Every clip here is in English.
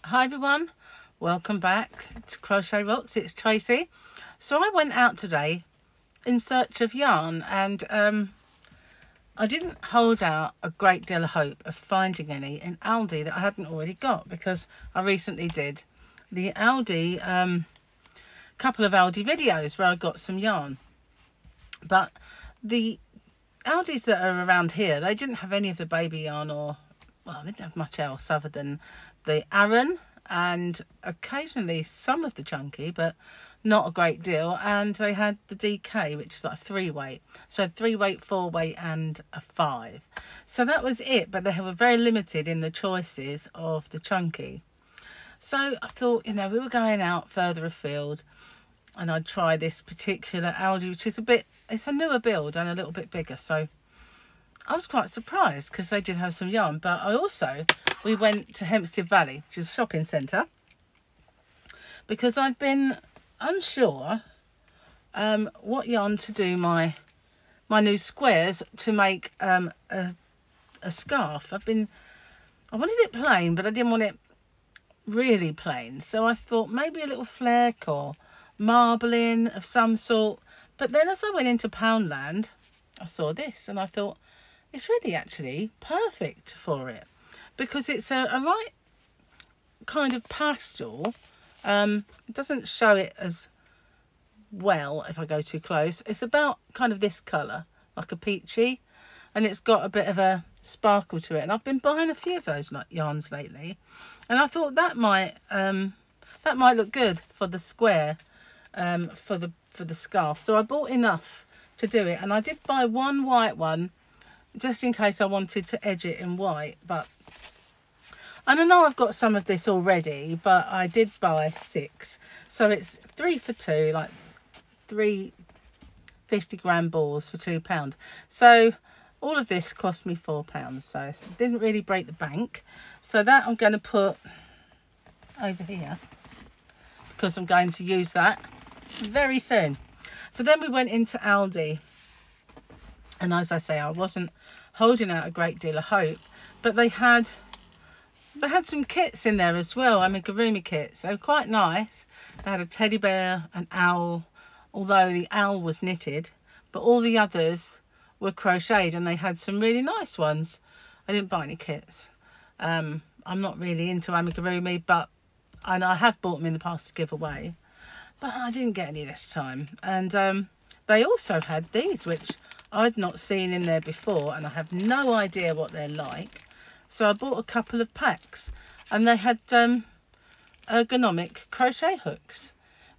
Hi everyone, welcome back to Crochet Rocks. It's Tracy. So I went out today in search of yarn and I didn't hold out a great deal of hope of finding any in Aldi that I hadn't already got, because I recently did the Aldi, couple of Aldi videos where I got some yarn. But the Aldis that are around here, they didn't have any of the baby yarn, or, well, they didn't have much else other than the Aran and occasionally some of the chunky, but not a great deal. And they had the DK, which is like a 3-weight. So 3-weight, 4-weight and a 5. So that was it, but they were very limited in the choices of the chunky. So I thought, you know, we were going out further afield and I'd try this particular Aldi, which is it's a newer build and a little bit bigger. So I was quite surprised because they did have some yarn. But we went to Hempstead Valley, which is a shopping centre, because I've been unsure what yarn to do my new squares to make a scarf. I wanted it plain, but I didn't want it really plain. So I thought maybe a little fleck or marbling of some sort. But then as I went into Poundland, I saw this and I thought, it's really actually perfect for it, because it's a right kind of pastel. It doesn't show it as well if I go too close. It's about kind of this colour, like a peachy, and it's got a bit of a sparkle to it. And I've been buying a few of those yarns lately, and I thought that might look good for the square, for the scarf. So I bought enough to do it, and I did buy one white one just in case I wanted to edge it in white. And I know I've got some of this already, but I did buy 6, so it's 3 for 2, like 3 50-gram balls for £2. So all of this cost me £4, so it didn't really break the bank. So that I'm going to put over here, because I'm going to use that very soon. So then we went into Aldi, and as I say, I wasn't holding out a great deal of hope, but they had some kits in there as well, amigurumi kits. They were quite nice. They had a teddy bear, an owl, although the owl was knitted, but all the others were crocheted, and they had some really nice ones. I didn't buy any kits. I'm not really into amigurumi, but I have bought them in the past to give away, but I didn't get any this time. And they also had these, which I'd not seen in there before, and I have no idea what they're like. So I bought a couple of packs, and they had ergonomic crochet hooks,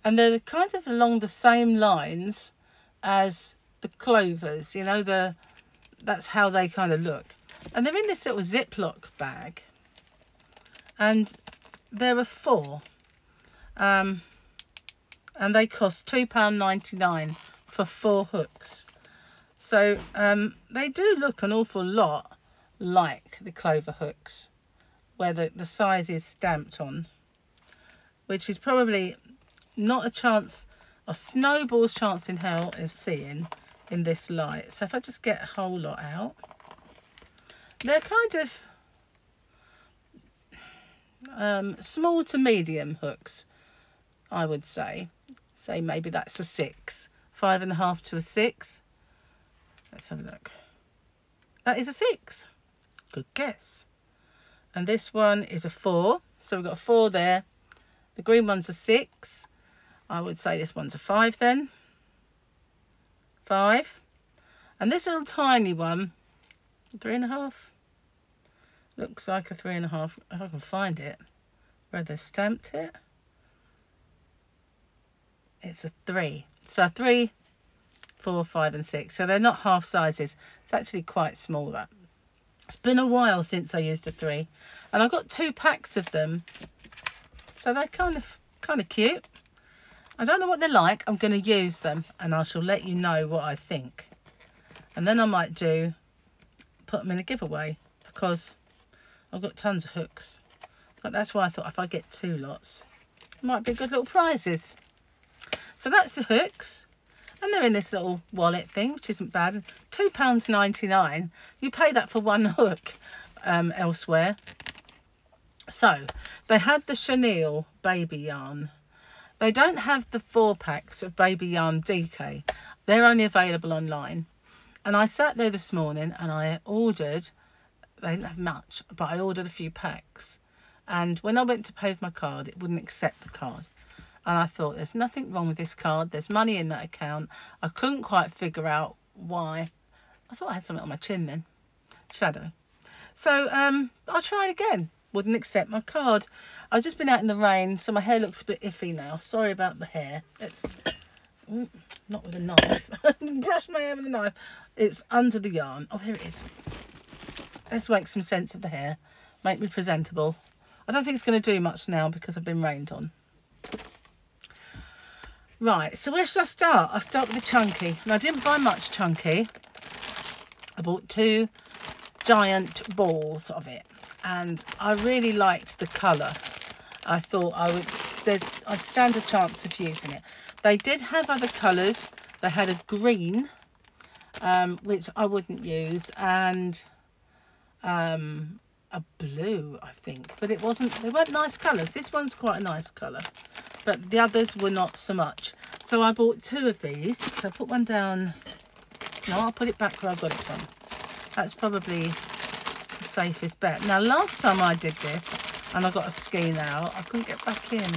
and they're kind of along the same lines as the clovers, you know, that's how they kind of look. And they're in this little Ziploc bag, and there are 4, and they cost £2.99 for 4 hooks. So they do look an awful lot like the clover hooks, where the size is stamped on, which is probably not a snowball's chance in hell of seeing in this light. So if I just get a whole lot out, they're kind of small to medium hooks, I would say. Say maybe that's a 6, 5.5 to a 6. Let's have a look. That is a 6. Good guess. And this one is a 4. So we've got a 4 there. The green one's a 6. I would say this one's a 5 then. 5. And this little tiny one, 3.5. Looks like a 3.5. If I can find it where they've stamped it. It's a 3. So a 3, 4, 5 and 6. So they're not half sizes. It's actually quite small, that. It's been a while since I used a 3, and I got 2 packs of them, so they're kind of cute. I don't know what they're like. I'm going to use them, and I shall let you know what I think. And then I might put them in a giveaway, because I've got tons of hooks. But that's why I thought if I get 2 lots, it might be good little prizes. So that's the hooks. And they're in this little wallet thing, which isn't bad. £2.99. You pay that for 1 hook elsewhere. So they had the chenille baby yarn. They don't have the 4 packs of baby yarn DK. They're only available online. And I sat there this morning and I ordered, they didn't have much, but I ordered a few packs. And when I went to pay with my card, it wouldn't accept the card. And I thought, there's nothing wrong with this card. There's money in that account. I couldn't quite figure out why. I thought I had something on my chin then. Shadow. So I'll try it again. Wouldn't accept my card. I've just been out in the rain, so my hair looks a bit iffy now. Sorry about the hair. It's not with a knife. Brush my hair with a knife. It's under the yarn. Oh, here it is. Let's make some sense of the hair. Make me presentable. I don't think it's going to do much now because I've been rained on. Right, so where should I start? I'll start with the chunky. And I didn't buy much chunky. I bought 2 giant balls of it. And I really liked the colour. I thought I'd stand a chance of using it. They did have other colours. They had a green, which I wouldn't use, and a blue, I think. But they weren't nice colours. This one's quite a nice colour, but the others were not so much. So I bought 2 of these. So I put one down. No, I'll put it back where I got it from. That's probably the safest bet. Now, last time I did this, and I got a skein out, I couldn't get back in.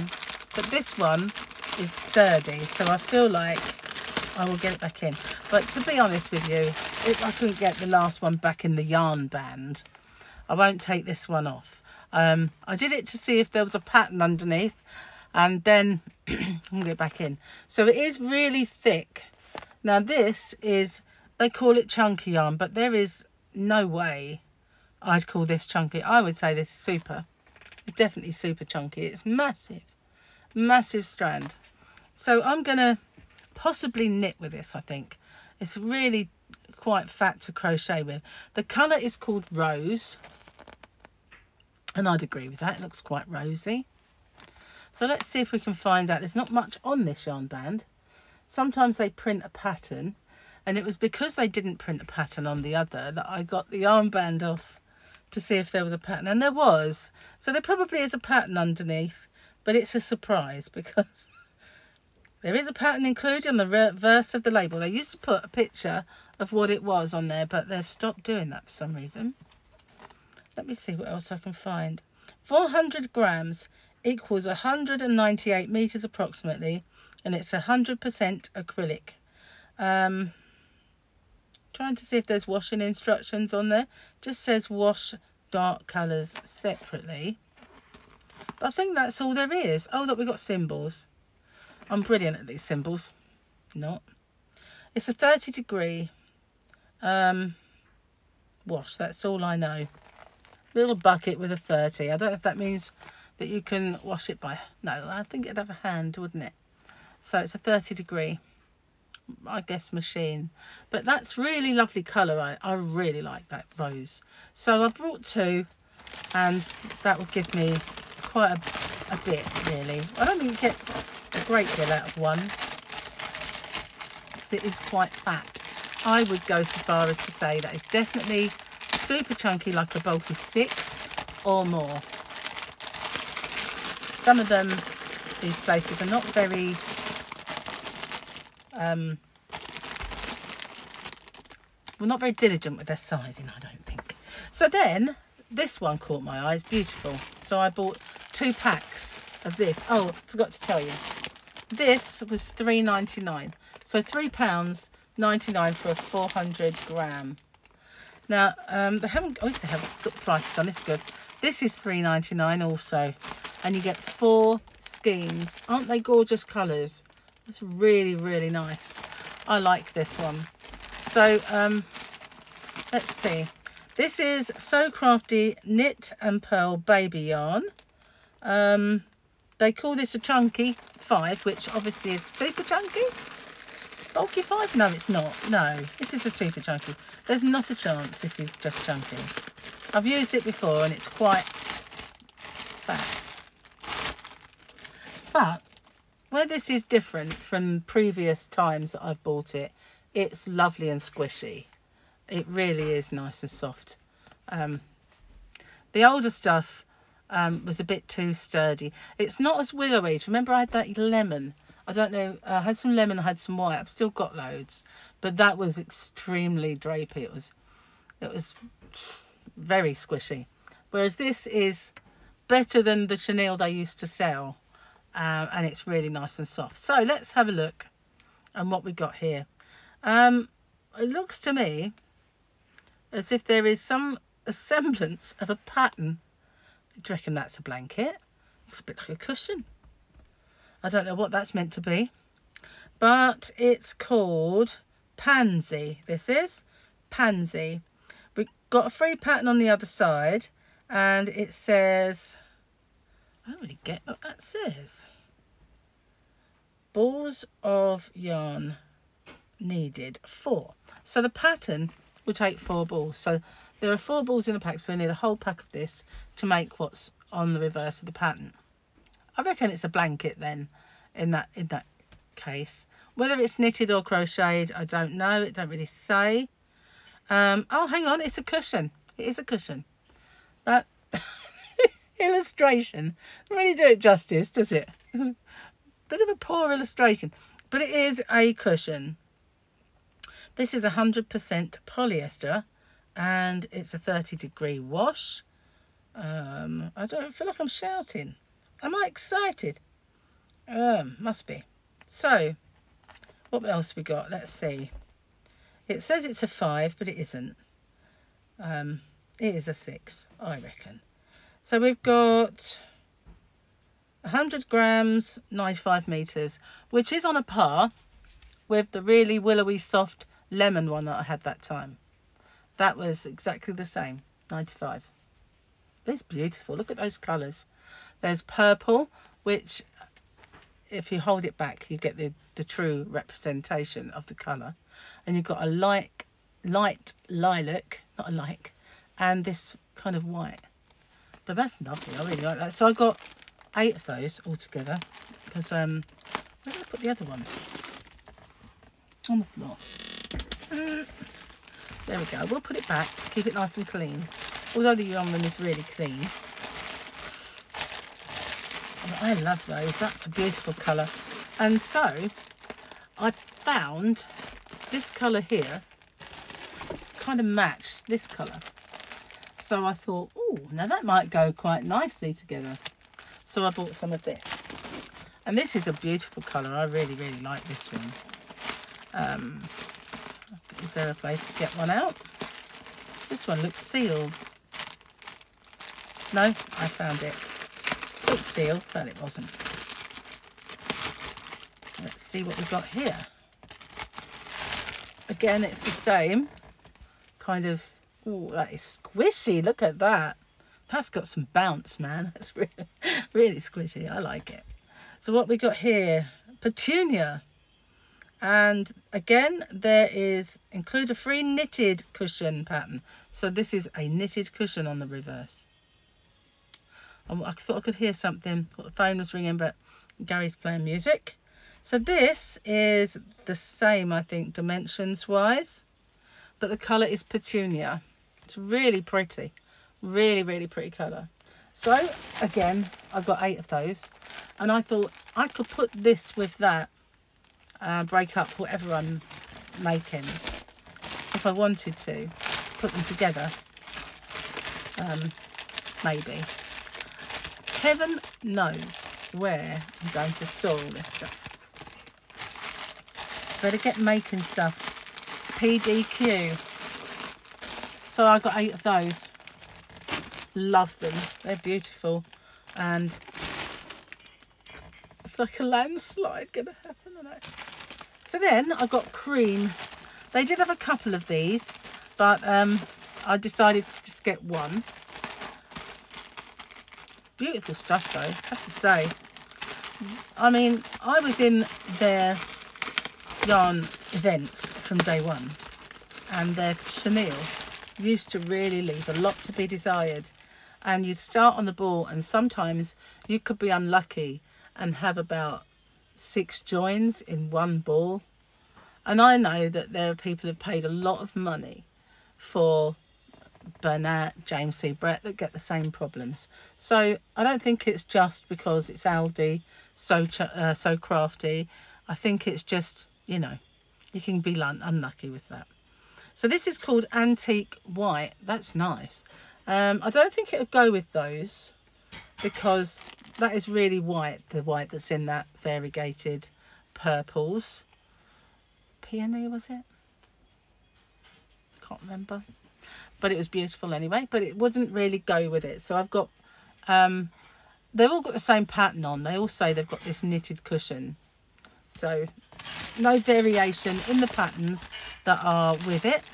But this one is sturdy, so I feel like I will get it back in. But to be honest with you, if I couldn't get the last one back in the yarn band, I won't take this one off. I did it to see if there was a pattern underneath, and then I'll get it back in. So it is really thick. Now this is, they call it chunky yarn, but there is no way I'd call this chunky. I would say this is super. It's definitely super chunky. It's massive. Massive strand. So I'm going to possibly knit with this, I think. It's really quite fat to crochet with. The colour is called Rose. And I'd agree with that. It looks quite rosy. So let's see if we can find out. There's not much on this yarn band. Sometimes they print a pattern. And it was because they didn't print a pattern on the other that I got the yarn band off to see if there was a pattern. And there was. So there probably is a pattern underneath. But it's a surprise because there is a pattern included on the reverse of the label. They used to put a picture of what it was on there, but they've stopped doing that for some reason. Let me see what else I can find. 400 grams equals 198 meters approximately, and it's 100% acrylic. Trying to see if there's washing instructions on there. Just says wash dark colours separately. But I think that's all there is. Oh, look, we've got symbols. I'm brilliant at these symbols. Not. It's a 30-degree wash. That's all I know. Little bucket with a 30. I don't know if that means that you can wash it by... No, I think it'd have a hand, wouldn't it? So it's a 30-degree, I guess, machine. But that's really lovely colour. I really like that rose. So I brought 2, and that would give me quite a bit, really. I don't think you get a great deal out of one. It is quite fat. I would go so far as to say that it's definitely super chunky, like a bulky 6 or more. Some of them, these places, are not very well, not very diligent with their sizing, I don't think. So then this one caught my eye. It's beautiful. So I bought 2 packs of this. Oh, I forgot to tell you. This was £3.99. So £3.99 for a 400 gram. Now, they haven't, oh, they have got prices on this. Good. This is £3.99 also. And you get 4 skeins. Aren't they gorgeous colours? It's really, really nice. I like this one. So, let's see. This is So Crafty Knit and Pearl Baby Yarn. They call this a chunky 5, which obviously is super chunky. Bulky 5? No, it's not. No, this is a super chunky. There's not a chance this is just chunky. I've used it before and it's quite fat. But where this is different from previous times that I've bought it, it's lovely and squishy. It really is nice and soft. The older stuff, was a bit too sturdy. It's not as willowy. Remember I had that lemon? I don't know, I had some lemon, I had some white. I've still got loads. But that was extremely drapey. It was very squishy. Whereas this is better than the chenille they used to sell. And it's really nice and soft. So let's have a look at what we got here. It looks to me as if there is a semblance of a pattern. Do you reckon that's a blanket? Looks a bit like a cushion. I don't know what that's meant to be. But it's called Pansy. This is Pansy. We've got a free pattern on the other side. And it says... I don't really get what that says. Balls of yarn needed 4. So the pattern will take 4 balls. So there are 4 balls in the pack, so we need a whole pack of this to make what's on the reverse of the pattern. I reckon it's a blanket then in that case. Whether it's knitted or crocheted, I don't know. It don't really say. Oh, hang on, it's a cushion. It is a cushion. That illustration doesn't really do it justice, does it? Bit of a poor illustration, but it is a cushion. This is 100% polyester, and it's a 30-degree wash. I don't feel like I'm shouting. Am I excited? Must be. So, what else we got? Let's see. It says it's a 5, but it isn't. It is a 6, I reckon. So we've got 100 grams, 95 meters, which is on a par with the really willowy, soft lemon one that I had that time. That was exactly the same, 95. It's beautiful. Look at those colours. There's purple, which if you hold it back, you get the true representation of the colour. And you've got a light lilac, not a like, and this kind of white. But that's lovely. I really like that. So I got 8 of those altogether. Because where did I put the other one? On the floor. There we go. We'll put it back. Keep it nice and clean. Although the yarn room is really clean. I love those. That's a beautiful colour. And so I found this colour here kind of matched this colour. So I thought, oh, now that might go quite nicely together. So I bought some of this. And this is a beautiful colour. I really, really like this one. Is there a place to get one out? This one looks sealed. No, I found it. It looked sealed, but it wasn't. Let's see what we've got here. Again, it's the same kind of. Oh, that is squishy. Look at that. That's got some bounce, man. That's really, really squishy. I like it. So what we got here, Petunia. And again, there is include a free knitted cushion pattern. So this is a knitted cushion on the reverse. I thought I could hear something. The phone was ringing, but Gary's playing music. So this is the same, I think, dimensions wise, but the colour is Petunia. It's really pretty. Really, really pretty colour. So again, I've got 8 of those, and I thought I could put this with that, break up whatever I'm making if I wanted to, put them together, maybe. Heaven knows where I'm going to store all this stuff. Better get making stuff. PDQ. So I got 8 of those. Love them. They're beautiful. And it's like a landslide going to happen, I know. So then I got cream. They did have a couple of these, but I decided to just get one. Beautiful stuff though, I have to say. I mean, I was in their yarn events from day one, and their chenille used to really leave a lot to be desired. And you'd start on the ball, and sometimes you could be unlucky and have about 6 joins in one ball. And I know that there are people who've paid a lot of money for Bernat, James C. Brett that get the same problems. So I don't think it's just because it's Aldi, so crafty. I think it's just, you know, you can be unlucky with that. So this is called Antique White. That's nice. I don't think it'll go with those because that is really white, the white that's in that variegated purples. Peony, was it? Can't remember. But it was beautiful anyway, but it wouldn't really go with it. So I've got, they've all got the same pattern on. They all say they've got this knitted cushion. So no variation in the patterns that are with it.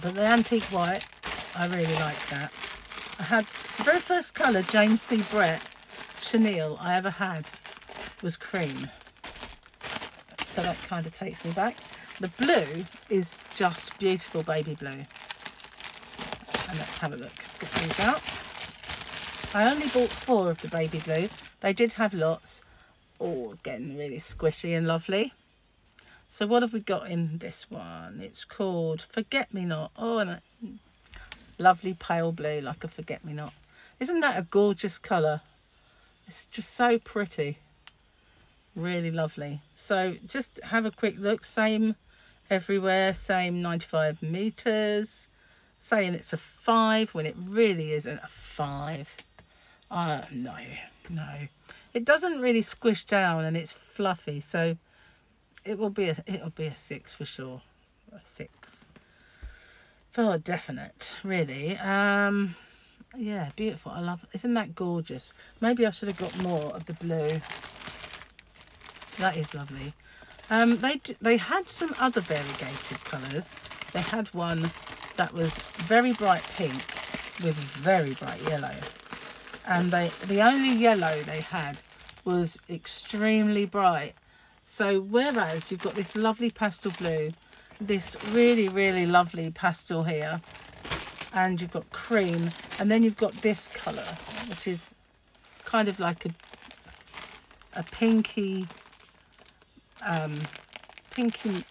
But the Antique White, I really like that. I had the very first colour, James C. Brett chenille I ever had was cream. So that kind of takes me back. The blue is just beautiful baby blue. And let's have a look. Let's get these out. I only bought 4 of the baby blue. They did have lots. Oh, getting really squishy and lovely. So what have we got in this one? It's called Forget Me Not. Oh, and a lovely pale blue like a Forget Me Not. Isn't that a gorgeous colour? It's just so pretty. Really lovely. So just have a quick look. Same everywhere. Same 95 metres. Saying it's a 5 when it really isn't a 5. No. It doesn't really squish down and it's fluffy, so it'll be a 6 for sure. A 6 for definite, really. Yeah, beautiful. I love it. Isn't that gorgeous? Maybe I should have got more of the blue. That is lovely. They had some other variegated colours. They had one that was very bright pink with very bright yellow, and the only yellow they had was extremely bright. So whereas you've got this lovely pastel blue, this really lovely pastel here, and you've got cream, and then you've got this colour which is kind of like a pinky pinky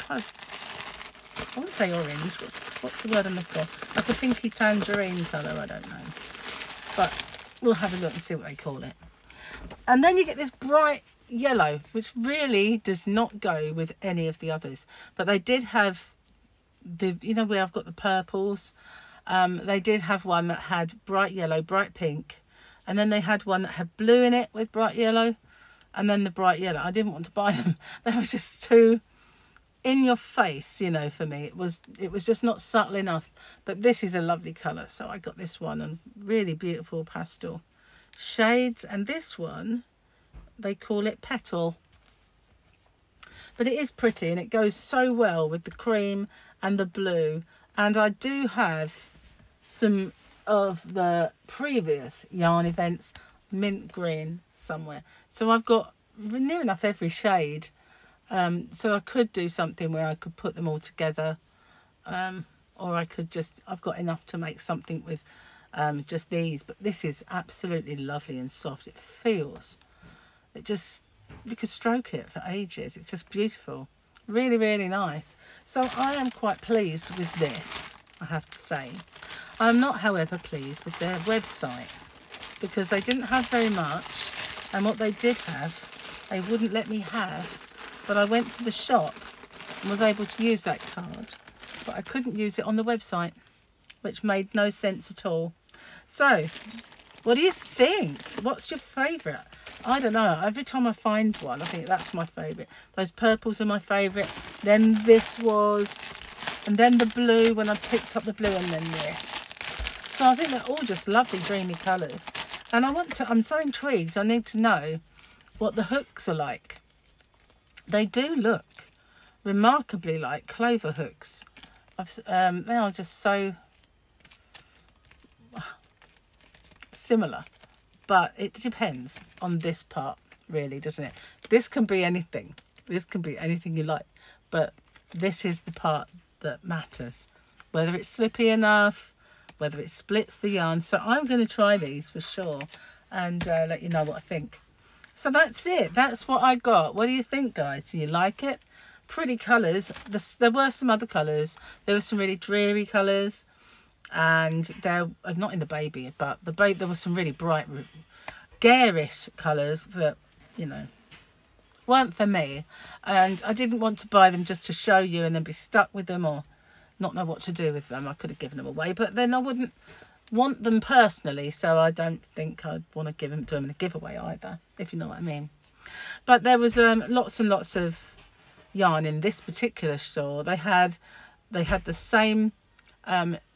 kind of, I wouldn't say orange, what's the word I'm looking for? Like a pinky tangerine colour, I don't know. But we'll have a look and see what they call it. And then you get this bright yellow, which really does not go with any of the others. But they did have the, you know where I've got the purples? They did have one that had bright yellow, bright pink. And then they had one that had blue in it with bright yellow. And then the bright yellow. I didn't want to buy them. They were just too in your face, you know, for me. It was just not subtle enough. But this is a lovely colour, so I got this one, and really beautiful pastel shades. And this one, they call it Petal, but it is pretty and it goes so well with the cream and the blue. And I do have some of the previous yarn events mint green somewhere, so I've got near enough every shade. So I could do something where I could put them all together, or I could just, I've got enough to make something with just these. But this is absolutely lovely and soft. It feels, it just, you could stroke it for ages. It's just beautiful. Really nice. So I am quite pleased with this, I have to say. I'm not, however, pleased with their website because they didn't have very much, and what they did have, they wouldn't let me have. But I went to the shop and was able to use that card, but I couldn't use it on the website, which made no sense at all. So, what do you think? What's your favourite? I don't know. Every time I find one, I think that's my favourite. Those purples are my favourite. Then this was, and then the blue when I picked up the blue, and then this. So I think they're all just lovely, dreamy colours. And I'm so intrigued. I need to know what the hooks are like. They do look remarkably like clover hooks. They are just so similar, but it depends on this part, really, doesn't it? This can be anything. This can be anything you like, but this is the part that matters. Whether it's slippy enough, whether it splits the yarn. So I'm going to try these for sure and let you know what I think. So that's it. That's what I got. What do you think, guys? Do you like it? Pretty colours. There were some other colours. There were some really dreary colours. and they're not in the baby, but there were some really bright, garish colours that, you know, weren't for me, and I didn't want to buy them just to show you and then be stuck with them or not know what to do with them. I could have given them away, but then I wouldn't want them personally, so I don't think I'd want to give them to them in a giveaway either, if you know what I mean. But there was lots and lots of yarn in this particular store. They had the same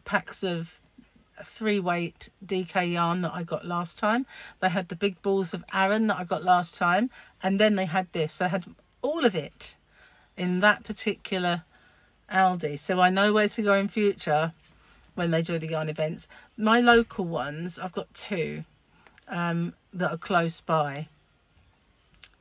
packs of 3-weight DK yarn that I got last time. They had the big balls of Aran that I got last time, and then they had this. They had all of it in that particular Aldi, so I know where to go in future when they do the yarn events. My local ones, I've got 2 that are close by.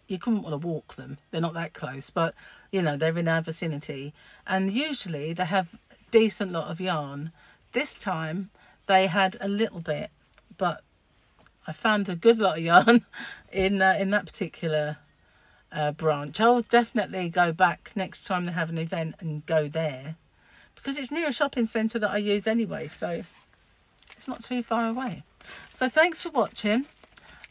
You couldn't want to walk them, they're not that close, but you know, they're in our vicinity, and usually they have a decent lot of yarn. This time they had a little bit, but I found a good lot of yarn in that particular branch. I'll definitely go back next time they have an event and go there, because it's near a shopping centre that I use anyway, so it's not too far away. So thanks for watching.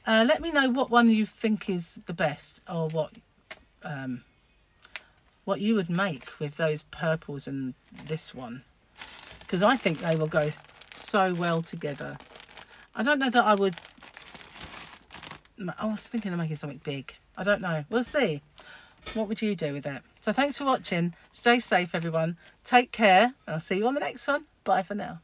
Let me know what one you think is the best, or what you would make with those purples and this one, because I think they will go so well together. I don't know that I would. I was thinking of making something big. I don't know. We'll see. What would you do with it? So thanks for watching. Stay safe, everyone. Take care. And I'll see you on the next one. Bye for now.